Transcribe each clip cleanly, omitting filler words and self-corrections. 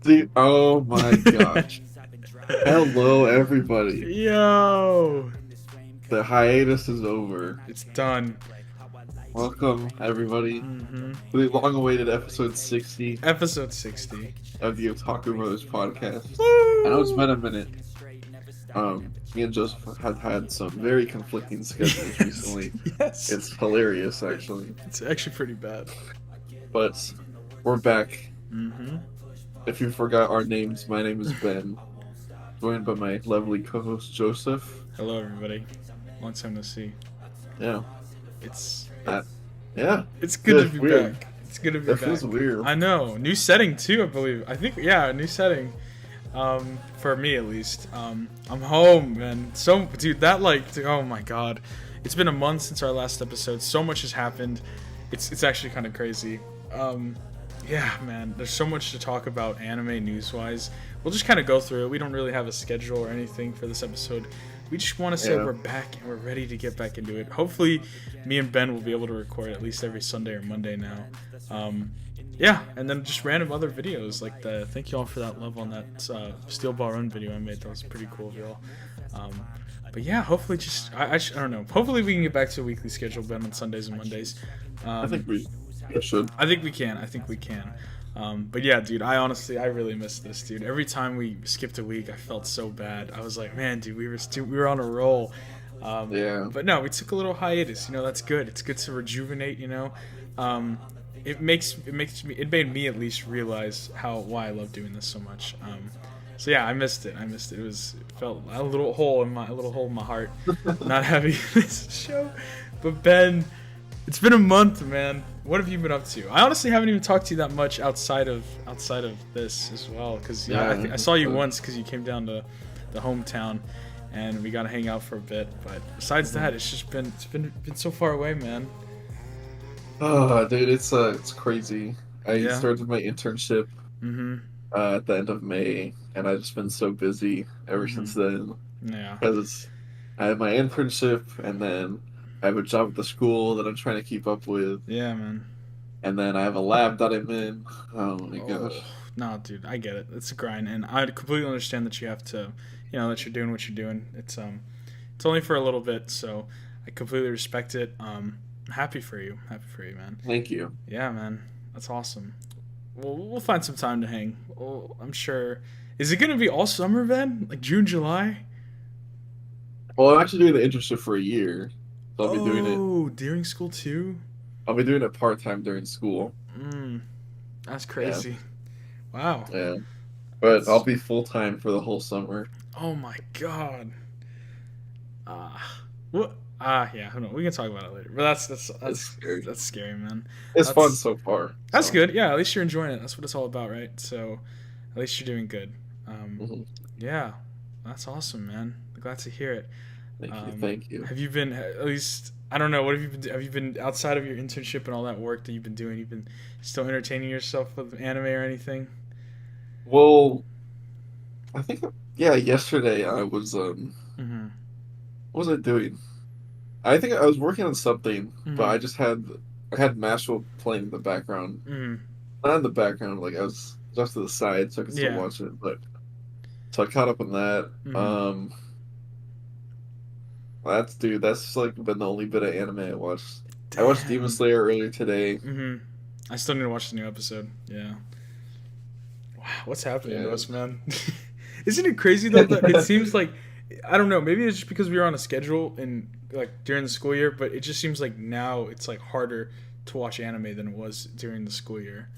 Dude, oh my gosh. Hello, everybody. Yo, The hiatus is over. it's done. Welcome, everybody, hmm to the long-awaited episode 60 Episode 60. of the Otaku Brothers podcast. I know it's Woo! been a minute. Me and Joseph have had some very conflicting schedules Yes, recently. yes. It's hilarious, actually. It's actually pretty bad. But we're back. hmm If you forgot our names, my name is Ben, joined by my lovely co-host Joseph. Hello, everybody. Long time no see. Yeah, It's that, yeah, it's good to it's be weird. back. It's good to be That back. feels weird. I know. New setting too, I believe. I think new setting. For me at least. I'm home, man. So, dude, oh my god, it's been a month since our last episode. So much has happened. It's actually kind of crazy. Yeah, man. There's so much to talk about anime news wise. We'll just kind of go through it. We don't really have a schedule or anything for this episode. We just want to say Yeah. we're back and we're ready to get back into it. Hopefully, me and Ben will be able to record at least every Sunday or Monday now. Yeah, and then just random other videos like the. Thank you all for that love on that Steel Ball Run video I made. That was pretty cool of y'all. But yeah, hopefully I don't know. Hopefully we can get back to a weekly schedule, Ben, on Sundays and Mondays. I think we should. I think we can. But yeah, dude, I really miss this, dude. Every time we skipped a week, I felt so bad. I was like, man, dude, we were on a roll. Yeah. But no, we took a little hiatus. You know, that's good. It's good to rejuvenate. You know, it made me at least realize why I love doing this so much. So yeah, I missed it. It felt a little hole in my heart not having this show. But Ben, it's been a month, man. What have you been up to? I honestly haven't even talked to you that much outside of this as well, because I saw you once because you came down to the hometown, and we got to hang out for a bit. But besides that, it's been so far away, man. Oh, dude, it's crazy. I Yeah. started my internship Mm-hmm. at the end of May, and I've just been so busy ever since then. Yeah. Because I have my internship, and then I have a job at the school that I'm trying to keep up with, Yeah, man. and then I have a lab that I'm in. Oh my gosh. Oh, no, dude, I get it. It's a grind, and I completely understand that you have to, that you're doing what you're doing. It's only for a little bit, so I completely respect it. Happy for you, man. Thank you. Yeah, man, that's awesome. We'll find some time to hang. I'm sure. Is it gonna be all summer then, like June, July? Well, I'm actually doing the internship for a year, so I'll be doing it. Oh, during school too. I'll be doing it part-time during school. That's crazy. Wow. Yeah, but I'll be full-time for the whole summer. Oh my god. What? Yeah. Hold on. We can talk about it later. But It's scary. that's scary, man. It's That's fun so far. That's So. good. Yeah. At least you're enjoying it. That's what it's all about, right? So, at least you're doing good. Mhm. Yeah. That's awesome, man. Glad to hear it. Thank you. Have you been at least? I don't know. What have you been? Have you been outside of your internship and all that work that you've been doing? You've been still entertaining yourself with anime or anything? Well, I think yesterday I was Mm-hmm. what was I doing? I think I was working on something, but Mm-hmm. I had Mashal playing in the background. Mm-hmm. Not in the background, like I was just to the side so I could still Yeah. watch it, but so I caught up on that. Mm-hmm. That's like been the only bit of anime I watched. I watched Demon Damn. Slayer earlier today. Mm-hmm. I still need to watch the new episode. Yeah. Wow, what's happening to Yeah. us, man? Isn't it crazy though that it seems like I don't know, maybe it's just because we were on a schedule and like during the school year, but it just seems like now it's like harder to watch anime than it was during the school year.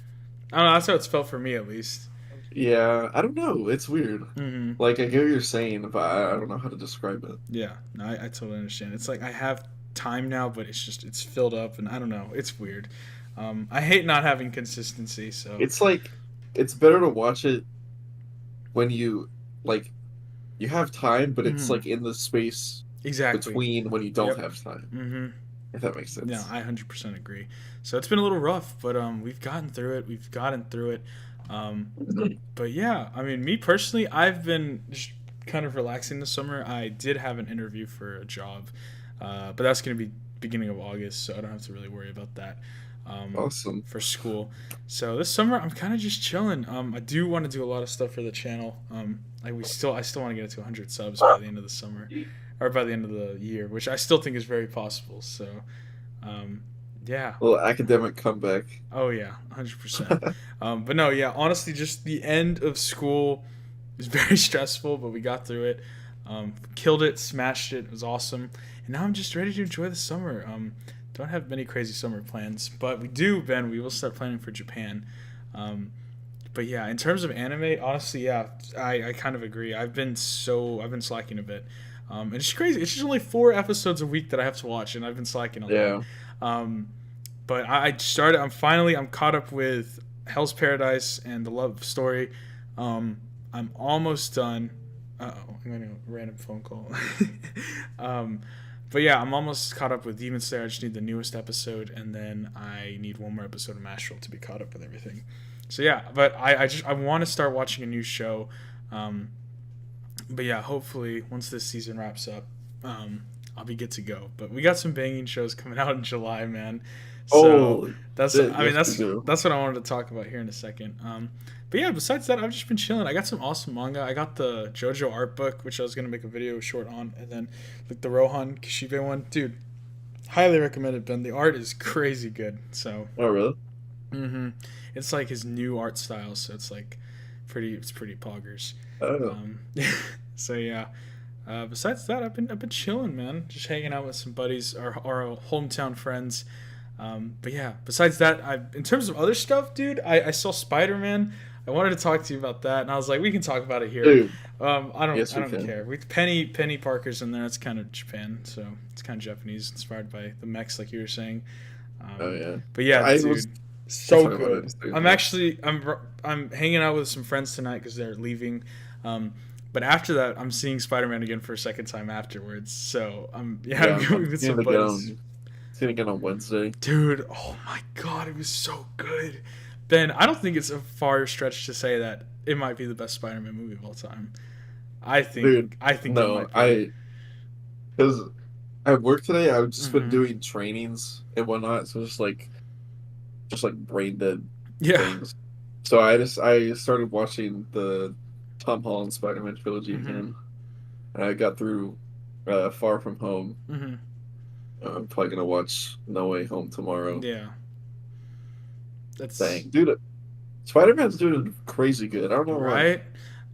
I don't know, that's how it's felt for me at least. Yeah, I don't know. It's weird. Mm-hmm. Like I get what you're saying, but I don't know how to describe it. Yeah, no, I totally understand. It's like I have time now, but it's filled up, and I don't know. It's weird. I hate not having consistency. So It's like it's better to watch it when like you have time, but it's Mhm. like in the space exactly. between when you don't Yep. have time. Mm-hmm. If that makes Yeah, sense. I 100% agree. So it's been a little rough, but we've gotten through it. But yeah, I mean, me personally, I've been just kind of relaxing this summer. I did have an interview for a job, but that's going to be beginning of August, so I don't have to really worry about that. Awesome. for school. So this summer I'm kind of just chilling. I do want to do a lot of stuff for the channel. I still want to get it to 100 subs by the end of the summer, or by the end of the year, which I still think is very possible. So, um, yeah. Little academic comeback. Oh yeah, 100%. But no, yeah. Honestly, just the end of school was very stressful, but we got through it. Killed it, smashed it. It was awesome, and now I'm just ready to enjoy the summer. Don't have many crazy summer plans, but we do, Ben. We will start planning for Japan. Um, but yeah, in terms of anime, honestly, yeah, I kind of agree. I've been slacking a bit. And it's crazy. It's just only 4 episodes a week that I have to watch, and I've been slacking on that. Yeah. Um, but I started. I'm caught up with Hell's Paradise and the Love Story. I'm almost done. Oh, I'm getting a random phone call. um, but yeah, I'm almost caught up with Demon Slayer. I just need the newest episode, and then I need one more episode of Mastral to be caught up with everything. So yeah, but I want to start watching a new show. Um, but yeah, hopefully once this season wraps up, I'll be good to go. But we got some banging shows coming out in July, man. So Oh, that's I mean yes, we do. that's what I wanted to talk about here in a second. But yeah, besides that, I've just been chilling. I got some awesome manga. I got the JoJo art book, which I was gonna make a video short on, and then like the Rohan Kishibe one, dude. Highly recommended, Ben. The art is crazy good. So, Oh, really? hmm it's like his new art style. So it's like it's pretty poggers. Oh, Um, so yeah. Besides that, I've been chilling, man. Just hanging out with some buddies, our hometown friends. But yeah, besides that, in terms of other stuff, dude, I saw Spider Man. I wanted to talk to you about that, and I was like, we can talk about it here. dude. Yes, I we don't can. care. Penny Parker's in there. It's kind of Japan, so it's kind of Japanese, inspired by the mechs, like you were saying. Oh, Um, yeah. but yeah, I was dude, so talking about it good. too. I'm actually I'm hanging out with some friends tonight because they're leaving. But after that, I'm seeing Spider Man again for a second time afterwards. So Yeah, I'm I'm going with seeing some it again buddies. on seeing it again on Wednesday. Dude, oh my god, it was so good. Ben, I don't think it's a far stretch to say that it might be the best Spider-Man movie of all time. Dude, I think it no, might be. I because at work today I've just been Hmm. doing trainings and whatnot, so just like brain dead Yeah. things. So I started watching the Tom Holland Spider-Man trilogy Hmm. again. And I got through Far From Home. Hmm. I'm probably gonna watch No Way Home tomorrow. Yeah. That's Dang, dude, Spider-Man's doing crazy good. I don't know why. right.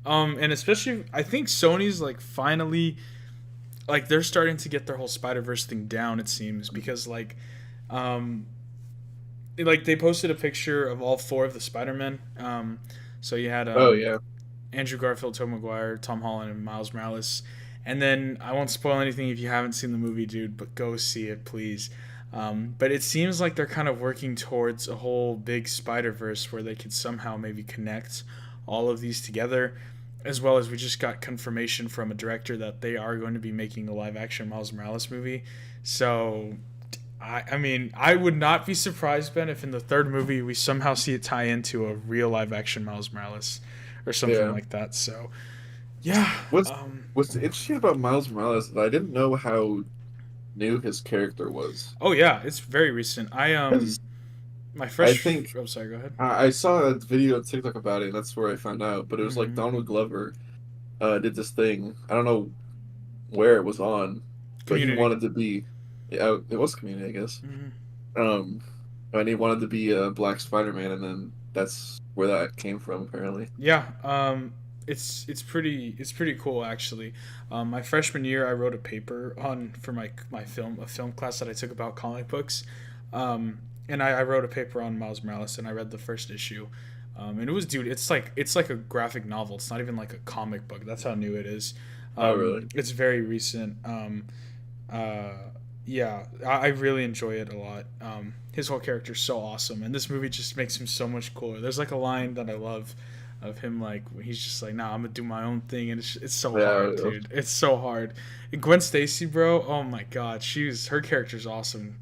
And especially I think Sony's like finally like they're starting to get their whole Spider-Verse thing down, it seems, because um like they posted a picture of all 4 of the Spider-Men. So you had Oh yeah, Andrew Garfield, Tobey Maguire, Tom Holland, and Miles Morales. And then I won't spoil anything if you haven't seen the movie, dude, but go see it, please. But it seems like they're kind of working towards a whole big Spider Verse where they could somehow maybe connect all of these together, as well as we just got confirmation from a director that they are going to be making a live action Miles Morales movie. So I mean, I would not be surprised, Ben, if in the 3rd movie we somehow see it tie into a real live action Miles Morales or something yeah. like that. So, yeah. What's what's interesting about Miles Morales is that I didn't know how new his character was. Oh yeah, it's very recent. Because My I fresh. think Oh, sorry. Go ahead. I saw a video on TikTok about it, and that's where I found out. But it was like Hmm. Donald Glover did this thing. I don't know where it was on, but he Community. wanted to be. Yeah, it was Community, I guess. Hmm. Um, and he wanted to be a Black Spider-Man, and then that's where that came from, apparently. Yeah. It's pretty cool actually. My freshman year, I wrote a paper on for my film class that I took about comic books. And I wrote a paper on Miles Morales, and I read the first issue. And it was, dude, it's like a graphic novel. It's not even like a comic book. That's how new it is. Oh, really? It's very recent. Uh, yeah, I really enjoy it a lot. His whole character's so awesome, and this movie just makes him so much cooler. There's like a line that I love of him, like when he's just like, "Nah, I'm gonna do my own thing," and it's so hard, Yeah, dude. It's so hard. And Gwen Stacy, bro. Oh my god, her character's awesome.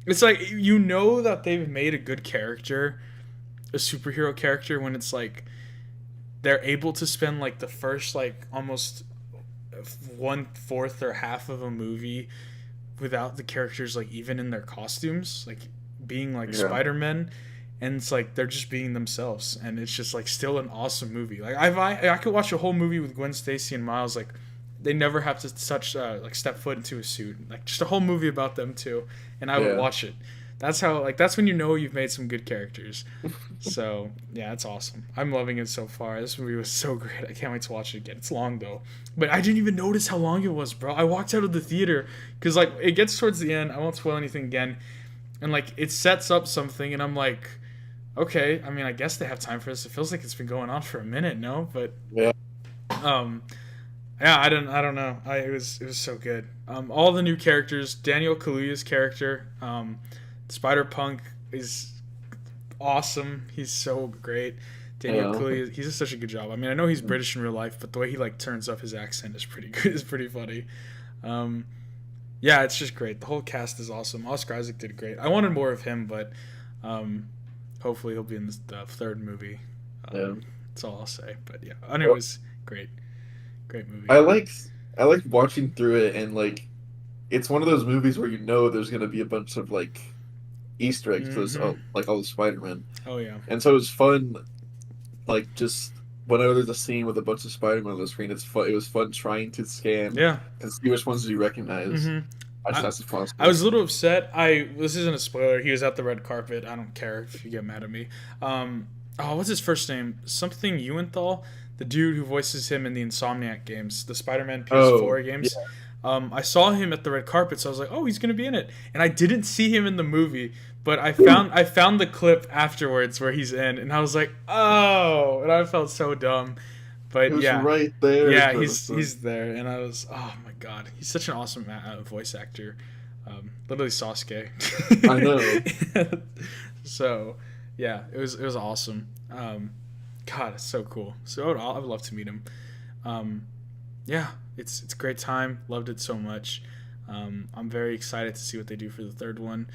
It's like you know that they've made a good character, a superhero character, when it's like they're able to spend like the first like almost 1/4 or half of a movie without the characters like even in their costumes, like being like Yeah. Spider-Man, and it's like they're just being themselves, and it's just like still an awesome movie. Like I could watch a whole movie with Gwen Stacy and Miles, like they never have to touch like step foot into a suit, like just a whole movie about them too, and I would Yeah. watch it. That's how, like, that's when you know you've made some good characters. So yeah, it's awesome. I'm loving it so far. This movie was so great. I can't wait to watch it again. It's long though, but I didn't even notice how long it was, bro. I walked out of the theater because like it gets towards the end. I won't spoil anything again, and like it sets up something, and I'm like, okay. I mean, I guess they have time for this. It feels like it's been going on for a minute, no? But Yeah. um, yeah, I don't know. It was so good. All the new characters. Daniel Kaluuya's character, Spider Punk is awesome. He's so great. Daniel Yeah. Kaluuya, he does such a good job. I mean, I know he's British in real life, but the way he like turns up his accent is pretty good. Is pretty funny. Um, yeah, it's just great. The whole cast is awesome. Oscar Isaac did great. I wanted more of him, but um, hopefully he'll be in the third movie. Yeah. That's all I'll say. But yeah, I know it was great. Great movie. I like I like watching through it, and like it's one of those movies where you know there's gonna be a bunch of like Easter eggs to this, Mm-hmm. like all the Spider-Man, Oh yeah. and so it was fun. Like just whenever there's a scene with a bunch of Spider-Man on the screen, it's fun. It was fun trying to scan Yeah. and see which ones do you recognize Mm-hmm. as I, fast as I possible. was a little upset. This isn't a spoiler. He was at the red carpet. I don't care if you get mad at me. What's his first name? Something Ewenthal, the dude who voices him in the Insomniac games, the Spider-Man Oh, PS4 yeah. games. I saw him at the red carpet, so I was like, "Oh, he's gonna be in it." And I didn't see him in the movie, but I found the clip afterwards where he's in, and I was like, "Oh!" And I felt so dumb. It But was yeah, right there, yeah, kind of he's thing. he's there, and I was, oh my god, he's such an awesome voice actor. Literally Sasuke. I know. So, yeah, it was awesome. God, it's so cool. So I would love to meet him. Um, yeah, it's a great time. Loved it so much. I'm very excited to see what they do for the third one.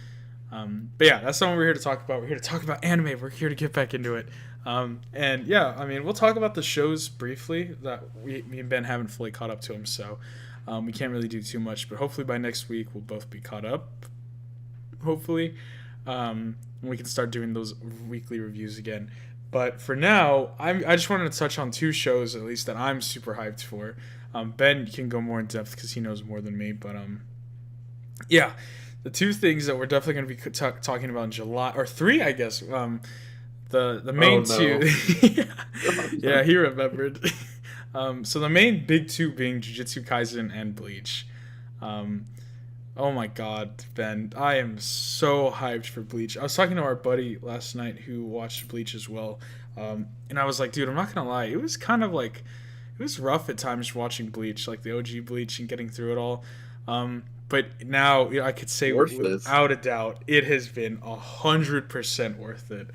But yeah, that's not what we're here to talk about. We're here to talk about anime. We're here to get back into it. And yeah, I mean, we'll talk about the shows briefly that me and Ben haven't fully caught up to them, so we can't really do too much. But hopefully by next week we'll both be caught up. Hopefully, and we can start doing those weekly reviews again. But for now, I just wanted to touch on two shows at least that I'm super hyped for. Ben can go more in depth because he knows more than me. But yeah, the two things that we're definitely going to be talking about in July, or three, I guess. The Oh main no. two, yeah, he remembered. So the main big two being Jujutsu Kaisen and Bleach. Um, oh my God, Ben, I am so hyped for Bleach. I was talking to our buddy last night who watched Bleach as well, and I was like, dude, I'm not gonna lie, it was kind of like it was rough at times watching Bleach, like the OG Bleach, and getting through it all. But now I could say Worth this. without a doubt, it has been 100% worth it.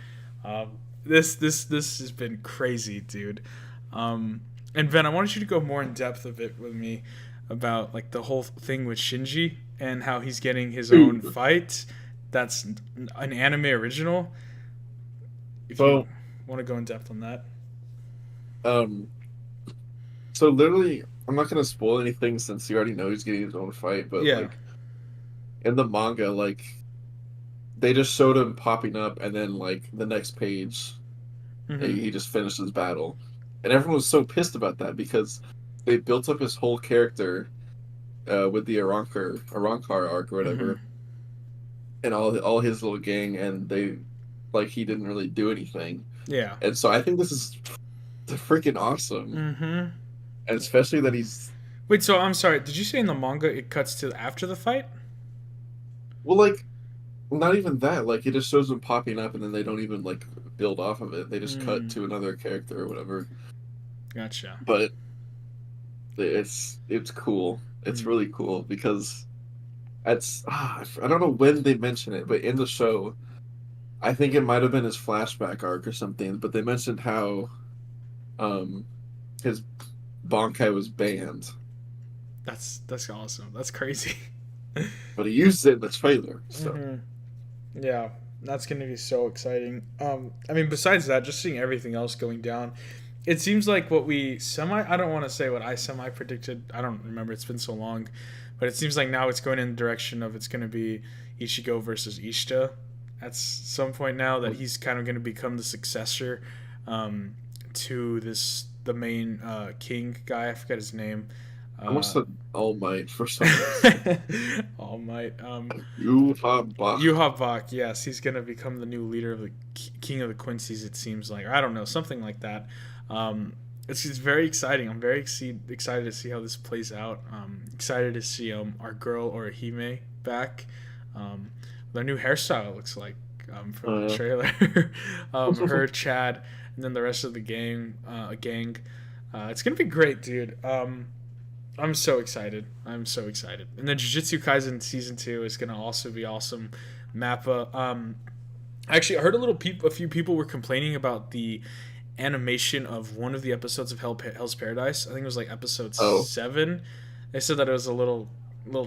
This has been crazy, dude. And Ben, I wanted you to go more in depth of it with me about like the whole thing with Shinji and how he's getting his own Ooh. fight. That's an anime original. If you So, want to go in depth on that. um, so literally, I'm not gonna spoil anything since you already know he's getting his own fight, but Yeah. like in the manga, like they just showed him popping up, and then like the next page, Mm-hmm. he just finished his battle, and everyone was so pissed about that because they built up his whole character with the Arankar arc or Mm-hmm. whatever, and all his little gang, and they like he didn't really do anything, Yeah. and so I think this is freaking awesome, Mm-hmm. and especially that he's Wait, so I'm sorry. Did you say in the manga it cuts to after the fight? well, like not even that, like it just shows him popping up, and then they don't even like build off of it. They just cut Mm, to another character or whatever. gotcha. But it's cool. It's Mm, really cool because I don't know when they mention it, but in the show, I think it might have been his flashback arc or something. But they mentioned how um his Bankai was banned, that's awesome. That's crazy. but he used it in the trailer. So Mm-hmm. Yeah, that's going to be so exciting. I mean, besides that, just seeing everything else going down, it seems like what we I don't want to say what I semi predicted. I don't remember. It's been so long, but it seems like now it's going in the direction of it's going to be Ichigo versus Ishita. at some point now that he's kind of going to become the successor um, to the main king guy. I forget his name. I almost Uh, said All Might for some reason. All Might. You have Bach. Yuha Bach, yes, he's gonna become the new leader of the King of the Quincy's. It seems like, or I don't know, something like that. Um, it's very exciting. I'm very excited to see how this plays out. Excited to see our girl Orihime back. Um, their new hairstyle looks like from the Uh, trailer. Her, Chad, and then the rest of the gang. It's gonna be great, dude. I'm so excited. I'm so excited. And then Jujutsu Kaisen season 2 is gonna also be awesome. Mappa. Actually, I heard a few people were complaining about the animation of one of the episodes of Hell's Paradise. I think it was like episode oh, 7. They said that it was a little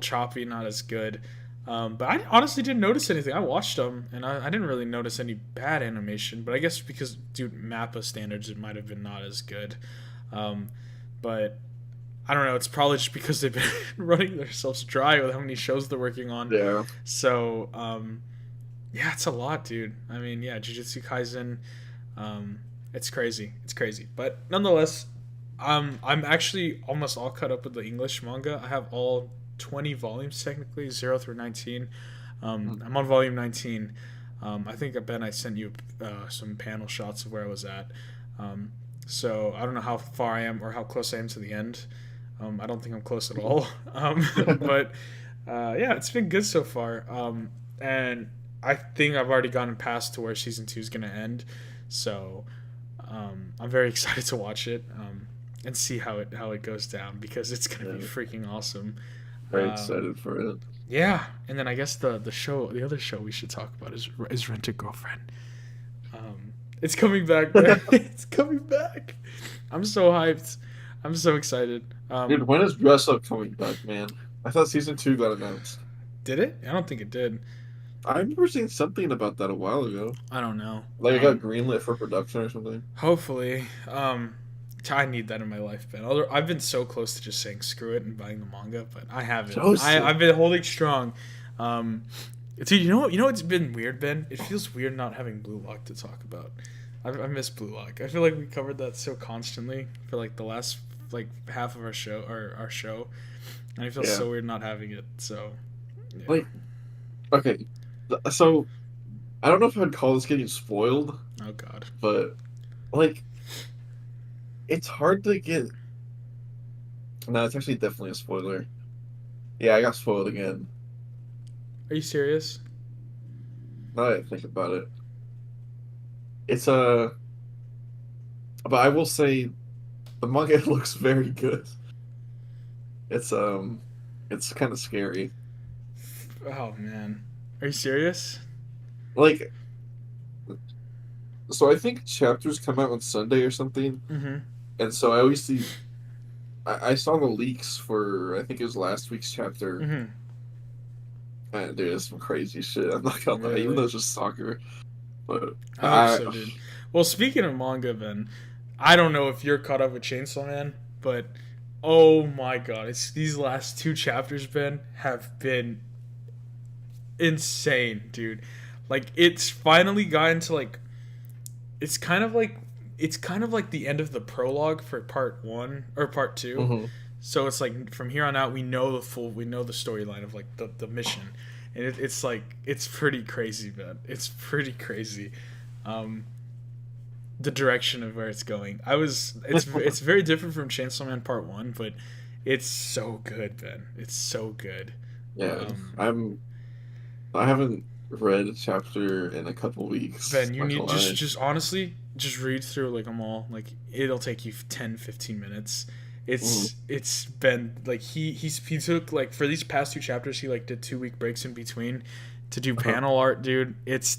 choppy, not as good. But I honestly didn't notice anything. I watched them, and I didn't really notice any bad animation. But I guess because, dude, Mappa standards, it might have been not as good. Um, but I don't know. It's probably just because they've been running themselves dry with how many shows they're working on. yeah. So, yeah, it's a lot, dude. I mean, yeah, Jujutsu Kaisen, it's crazy. It's crazy. But nonetheless, I'm actually almost all caught up with the English manga. I have all 20 volumes technically, 0 through 19. I'm on volume 19. I think, Ben, I sent you some panel shots of where I was at. So I don't know how far I am or how close I am to the end. I don't think I'm close at all. But yeah, it's been good so far. And I think I've already gotten past to where season 2 is going to end. So I'm very excited to watch it and see how it goes down because it's going to be Yeah. freaking awesome. Very Um, excited for it. yeah, and then I guess the other show we should talk about is Rent a Girlfriend. It's coming back, man. It's coming back. I'm so hyped. I'm so excited. Dude, when is Dress Up coming back, man? I thought season 2 got announced. Did it? I don't think it did. I remember seeing something about that a while ago. I don't know. Like it got greenlit for production or something. Hopefully, I need that in my life, Ben. I've been so close to just saying screw it and buying the manga, but I haven't. Joseph. I've been holding strong. Dude, you know what's been weird, Ben? It feels weird not having Blue Lock to talk about. I miss Blue Lock. I feel like we covered that so constantly for like the last like half of our show, and I feel Yeah. so weird not having it. So, yeah. Like, okay. So, I don't know if I'd call this getting spoiled, Oh God. but, like, it's hard to get. No, it's actually definitely a spoiler. Yeah, I got spoiled again. Are you serious? Now that I think about it. It's a. But I will say, the manga looks very good. It's, it's kind of scary. Oh man. Are you serious? Like, so I think chapters come out on Sunday or something, Mm-hmm. and so I always see. I saw the leaks for I think it was last week's chapter. Mm-hmm. And dude, it's some crazy shit. I'm not gonna lie, even Really? though it's just soccer. But I hope I, so, dude. Well, speaking of manga, Ben, I don't know if you're caught up with Chainsaw Man, but oh my god, it's these last 2 chapters, Ben, have been insane, dude. Like it's finally gotten to like it's kind of like the end of the prologue for part 1 or part 2. mhm. So it's like from here on out we know the storyline of like the mission. And it's like it's pretty crazy, man. It's pretty crazy. Um the direction of where it's going. It's very different from Chainsaw Man Part 1, but it's so good, Ben. It's so good. Yeah, Um I haven't read a chapter in a couple weeks. Ben, you Not need gonna lie. just honestly just read through like them all. Like it'll take you 10-15 minutes. Mhm. It's been like he took like for these past 2 chapters he like did 2 week breaks in between to do Uh-huh. panel art, dude. Oh It's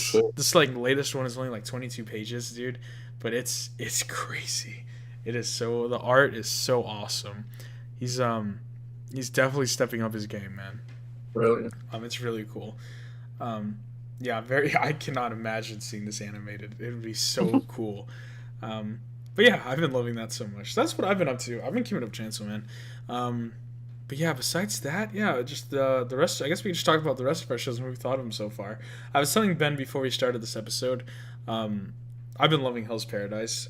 shit! this like latest one is only like 22 pages, dude, but it's crazy. It is so the art is so awesome. He's he's definitely stepping up his game, man. Really? It's really cool. Um, yeah, very. I cannot imagine seeing this animated. It would be so cool. But yeah, I've been loving that so much. That's what I've been up to. I've been keeping up with Chainsaw Man. Um, But yeah, besides that, yeah, just the rest. I guess we can just talk about the rest of our shows and what we thought of them so far. I was telling Ben before we started this episode. Um, I've been loving Hell's Paradise.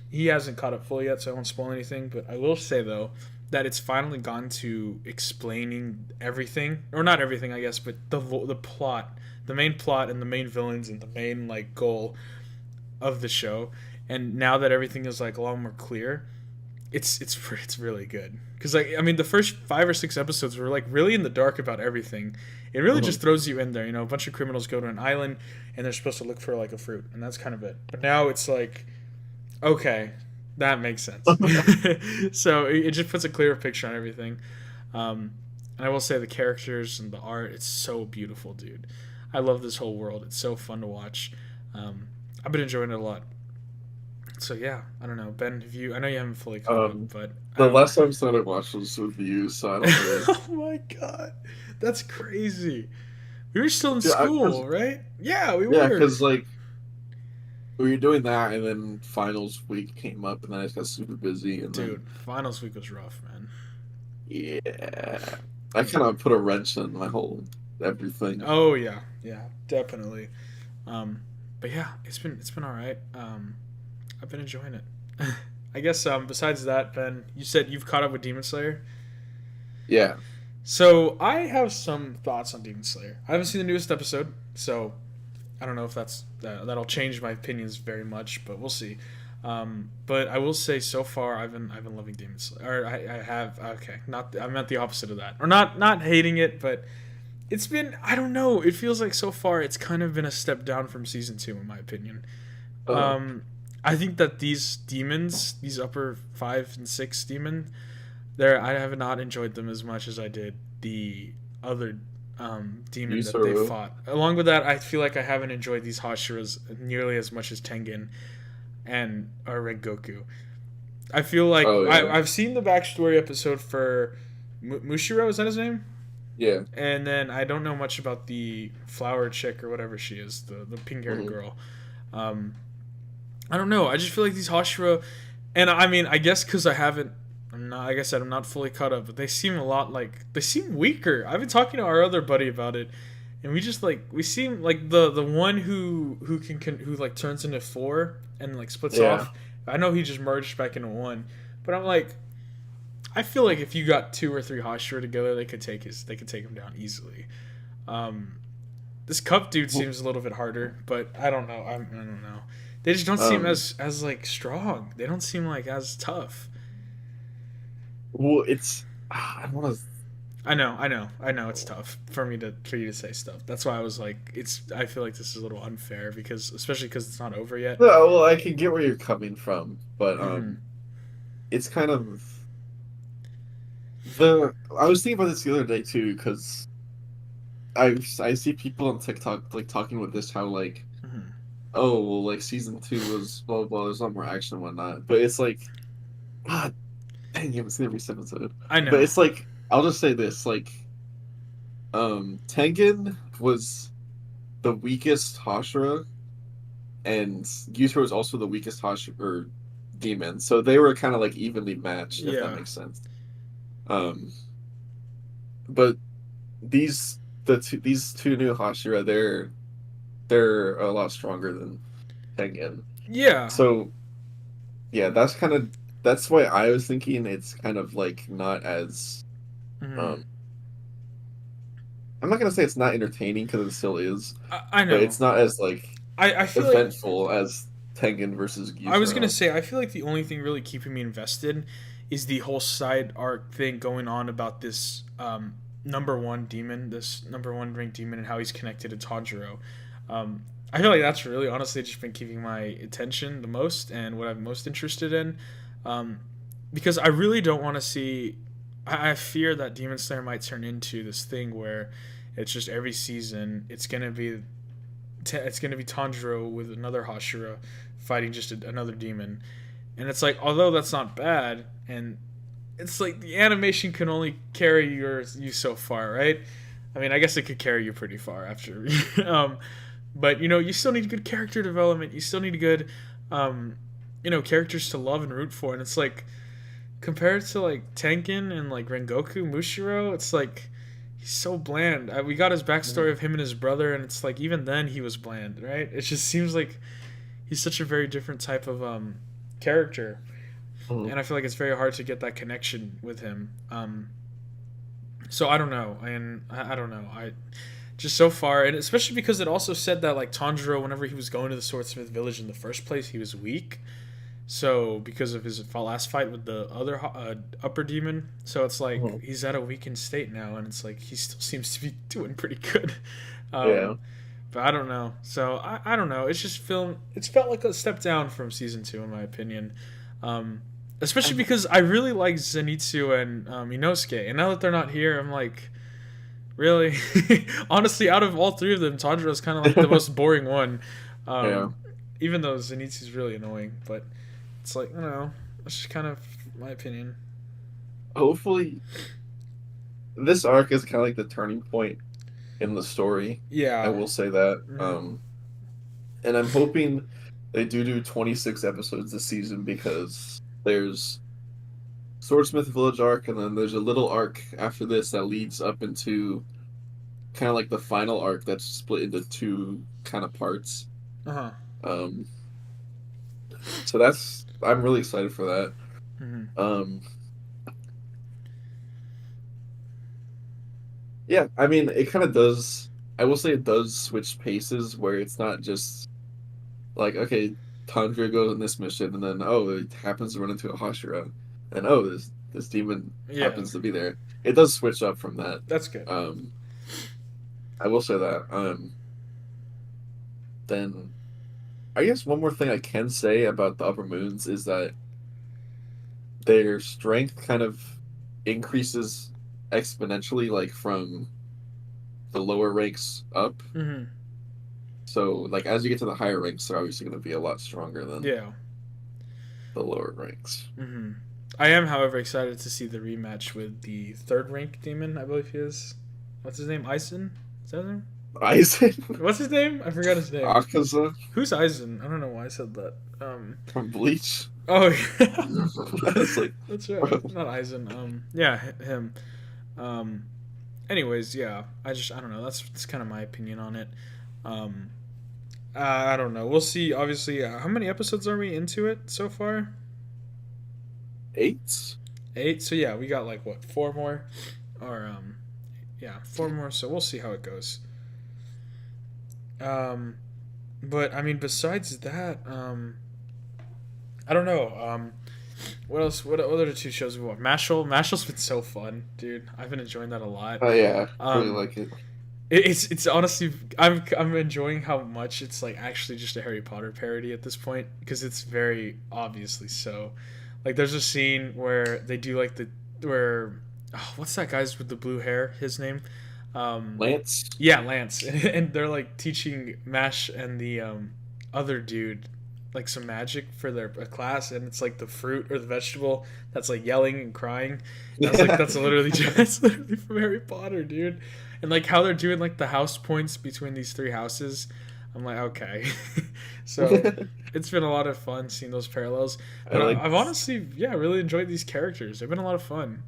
He hasn't caught up fully yet, so I won't spoil anything. But I will say though that it's finally gone to explaining everything, or not everything, I guess, but the plot, the main plot, and the main villains, and the main like goal of the show. And now that everything is like a lot more clear, it's really good. Because like I mean, the first 5 or 6 episodes were like really in the dark about everything. It really Mhm. just throws you in there. You know, a bunch of criminals go to an island and they're supposed to look for like a fruit, and that's kind of it. But now it's like, okay, that makes sense. So it just puts a clearer picture on everything. And I will say the characters and the art, it's so beautiful, dude. I love this whole world. It's so fun to watch. I've been enjoying it a lot. So yeah, I don't know, Ben. Have you? I know you haven't fully caught up, Um, but I the don't. last episode I watched was with you, so I don't really. Oh my god, that's crazy. We were still in Yeah, school, right? Yeah, we yeah, were. because like we were doing that, and then finals week came up, and then I just got super busy, and then Dude, finals week was rough, man. yeah, I kind of put a wrench in my whole everything. Oh yeah, yeah, definitely. Um, but yeah, it's been all right. I've been enjoying it. I guess besides that, Ben, you said you've caught up with Demon Slayer. Yeah, So I have some thoughts on Demon Slayer. I haven't seen the newest episode, so I don't know if that'll change my opinions very much, but we'll see. But I will say so far I've been loving Demon Slayer. Or I have okay, not I meant the opposite of that, or not hating it, but it's been I don't know. It feels like so far it's kind of been a step down from season 2 in my opinion. uh, I think that these demons, these upper 5 and 6 demon, I have not enjoyed them as much as I did the other demon that they Yusuru. fought. Along with that, I feel like I haven't enjoyed these Hashiras nearly as much as Tengen and or Rengoku. I feel like Oh yeah, I've seen the backstory episode for Mushiro, is that his name? yeah. And then I don't know much about the flower chick or whatever she is, the pink haired Mhm. girl. Um, I don't know. I just feel like these Hashira, and I mean, I guess because I haven't, I'm not. Like I said, I'm not fully caught up, but they seem a lot like they seem weaker. I've been talking to our other buddy about it, and we seem like the one who like turns into 4 and like splits Yeah. off. I know he just merged back into 1, but I'm like, I feel like if you got 2 or 3 Hashira together, they could take him down easily. Um, this Cup dude Well, seems a little bit harder, but I don't know. I don't know. They just don't seem um, as like strong. They don't seem like as tough. well, it's I don't want to. I know. It's tough for you to say stuff. That's why I was like, it's. I feel like this is a little unfair because, especially because it's not over yet. No, well, I can get where you're coming from, but Hmm. it's kind of the. I was thinking about this the other day too, because I see people on TikTok like talking with this how like Hmm. oh well like season 2 was blah blah, blah there's a lot more action and whatnot, but it's like ah dang you haven't seen every episode, I but know. it's like I'll just say this like Tengen was the weakest Hashira and Yusura was also the weakest Hashira or demon, so they were kind of like evenly matched if that Yeah. makes sense. Um, but these two new Hashira, they're a lot stronger than Tengen. Yeah. So yeah, that's why I was thinking it's kind of like not as Hmm. um I'm not gonna say it's not entertaining because it still is, I but know. it's not as like I feel like eventful as Tengen versus I was gonna Yusura. say I feel like the only thing really keeping me invested is the whole side arc thing going on about this number one demon, this number one ranked demon, and how he's connected to Tanjiro. I feel like that's really honestly just been keeping my attention the most and what I'm most interested in, um, because I really don't want to see. I fear that Demon Slayer might turn into this thing where it's just every season it's gonna be Tanjiro with another Hashira fighting just another demon, and it's like although that's not bad, and it's like the animation can only carry you so far, right? I mean, I guess it could carry you pretty far after, but you still need good character development. You still need good, characters to love and root for, and it's like compared to like Tengen and like Rengoku Mushiro, it's like he's so bland. We got his backstory of him and his brother, and it's like even then he was bland, right? It just seems like he's such a very different type of character, Mhm. and I feel like it's very hard to get that connection with him. So I don't know, and I don't know. I just so far, and especially because it also said that like Tanjiro, whenever he was going to the Swordsmith village in the first place, he was weak. So because of his last fight with the other upper demon, so it's like Mhm. he's at a weakened state now, and it's like he still seems to be doing pretty good. Um, Yeah. but I don't know. So I don't know. It's just film. It's felt like a step down from season two, in my opinion. Um, Especially I'm, because I really like Zenitsu and Inosuke, and now that they're not here, I'm like, really? Honestly, out of all three of them, Tanjiro is kind of like the most boring one. yeah. Um, Even though Zenitsu's really annoying, but it's like, I don't know. That's just kind of my opinion. Hopefully, this arc is kind of like the turning point in the story. I Yeah. will say that. Mm-hmm. And I'm hoping they do 26 episodes this season because there's Swordsmith Village arc, and then there's a little arc after this that leads up into kind of like the final arc that's split into two kind of parts. Uh huh. Um, so that's I'm really excited for that. Mm-hmm. Um, yeah, I mean, it kind of does. I will say it does switch paces where it's not just like, okay, Tundra goes on this mission, and then oh, it happens to run into a Hashira, and oh, this demon Yeah, happens to be there. It does switch up from that. that's good. Um, I will say that. Then I guess one more thing I can say about the Upper Moons is that their strength kind of increases exponentially, like from the lower ranks up. Mm-hmm. So, like as you get to the higher ranks, they're obviously going to be a lot stronger than Yeah. the lower ranks. Mm-hmm. I am, however, excited to see the rematch with the third rank demon. I believe he is. What's his name? Eisen? Is that his name? Aizen, What's his name? I forgot his name. Akaza Who's Eisen? I don't know why I said that. from Bleach. Oh, yeah. It's like, That's right. bro. Not Eisen. Yeah, him. Um, Anyways, yeah. I don't know. That's kind of my opinion on it. Um, I don't know. We'll see. Obviously, how many episodes are we into it so far? Eight. 8. So yeah, we got like what, 4 more, or yeah, 4 more. So we'll see how it goes. Um, but I mean, besides that, I don't know. What else? What other two shows we watched? Mashal's been so fun, dude. I've been enjoying that a lot. Oh yeah, really Um, like it. it's honestly I'm enjoying how much it's like actually just a Harry Potter parody at this point because it's very obviously so. Like there's a scene where they do like the where what's that guy's with the blue hair? His name? Um, Lance. yeah, Lance, and they're like teaching Mash and the other dude like some magic for their a class, and it's like the fruit or the vegetable that's like yelling and crying. And I was like, Yeah. that's literally that's literally from Harry Potter, dude. And like how they're doing like the house points between these three houses. I'm like, okay. So it's been a lot of fun seeing those parallels. I But like I've honestly, yeah, really enjoyed these characters. They've been a lot of fun.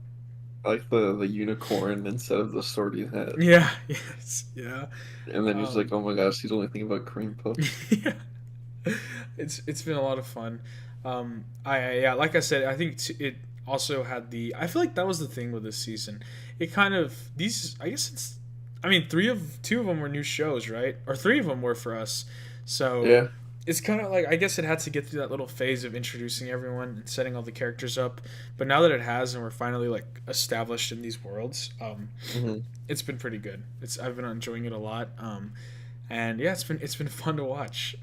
I like the unicorn instead of the sorting hat. Yeah, yes, yeah. And then he's like, Um, "Oh my gosh, he's only thinking about cream puffs." yeah. It's been a lot of fun. Yeah, like I said, I think it also had the. I feel like that was the thing with this season. It kind of these. I guess it's. I mean, 2 of them were new shows, right? Or 3 of them were for us. So Yeah. it's kind of like I guess it had to get through that little phase of introducing everyone and setting all the characters up. But now that it has, and we're finally like established in these worlds, Hmm. it's been pretty good. I've been enjoying it a lot. And yeah, it's been fun to watch.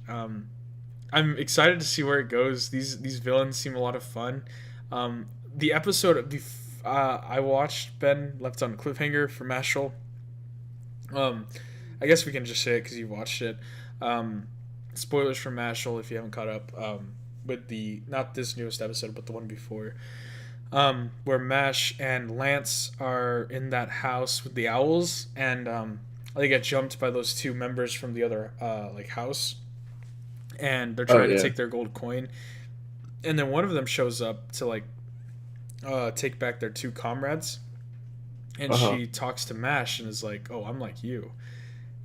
I'm excited to see where it goes. These villains seem a lot of fun. The episode I watched, Ben left on a cliffhanger for Mashal. Um, I guess we can just say it because you watched it. Um, Spoilers for Mashal if you haven't caught up with the not this newest episode but the one before. Where Mash and Lance are in that house with the owls, and they get jumped by those 2 members from the other like house, and they're Oh trying to yeah. take their gold coin, and then one of them shows up to like take back their two comrades, and Uh-huh. she talks to Mash and is like, "Oh, I'm like you,"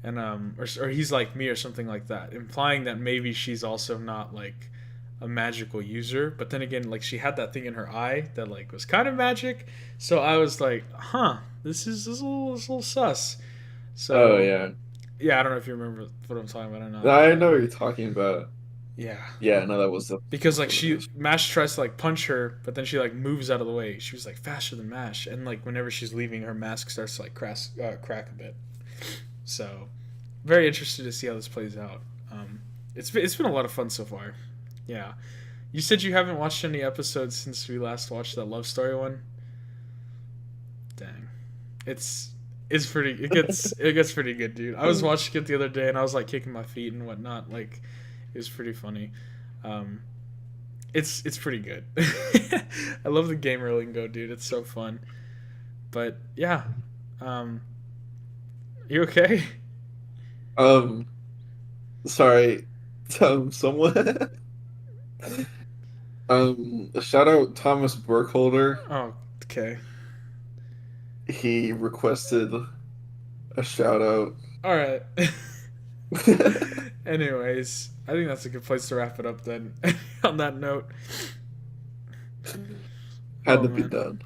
and or he's like me or something like that, implying that maybe she's also not like a magical user. But then again, like she had that thing in her eye that like was kind of magic, so I was like, "Huh, this is a little sus." Oh So yeah. yeah, I don't know if you remember what I'm talking about or not, I but know what you're talking about. yeah, Yeah, no, that was because like what it she is. Mash tries to like punch her, but then she like moves out of the way. She was like faster than Mash, and like whenever she's leaving, her mask starts to like crack a bit. So very interested to see how this plays out. It's been a lot of fun so far. Yeah, you said you haven't watched any episodes since we last watched that love story one. Dang, it's it gets pretty good, dude. I was watching it the other day and I was like kicking my feet and whatnot. Like it was pretty funny. Um, it's pretty good. I love the gamer lingo, dude. It's so fun. But yeah, um, you okay? Um, sorry. Someone. Shout out Thomas Burkholder. Oh, okay. He requested a shout out. All right. Anyways, I think that's a good place to wrap it up then. On that note. Had Oh to be man. done.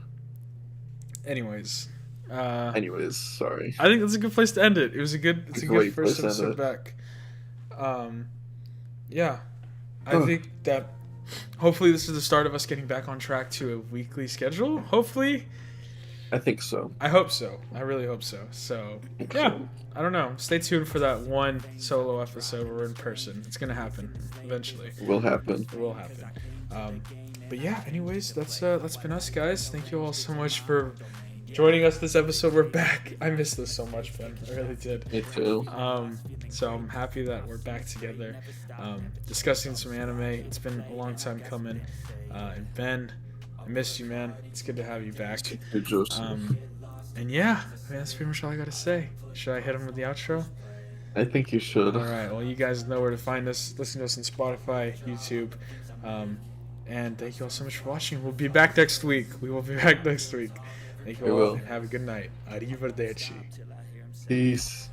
Anyways, uh, Anyways, sorry. I think that's a good place to end it. It's a good Great first place to end episode it. back. Um, yeah, I Ugh, think that hopefully this is the start of us getting back on track to a weekly schedule. Hopefully, I think so. I hope so. I really hope so. So I think yeah, so. I don't know. Stay tuned for that one solo episode where we're in person. It's gonna happen eventually. Will happen. It will happen. Um, but yeah, anyways, that's been us, guys. Thank you all so much for joining us this episode. We're back. I missed this so much, Ben. I really did. Me too. So I'm happy that we're back together, discussing some anime. It's been a long time coming. And Ben, I missed you, man. It's good to have you back. Good Joseph. And yeah, I mean, that's pretty much all I gotta say. Should I hit him with the outro? I think you should. All right. Well, you guys know where to find us. Listen to us on Spotify, YouTube, and thank you all so much for watching. We'll be back next week. We will be back next week. Thank you We all, will. and have a good night. Arrivederci. Peace.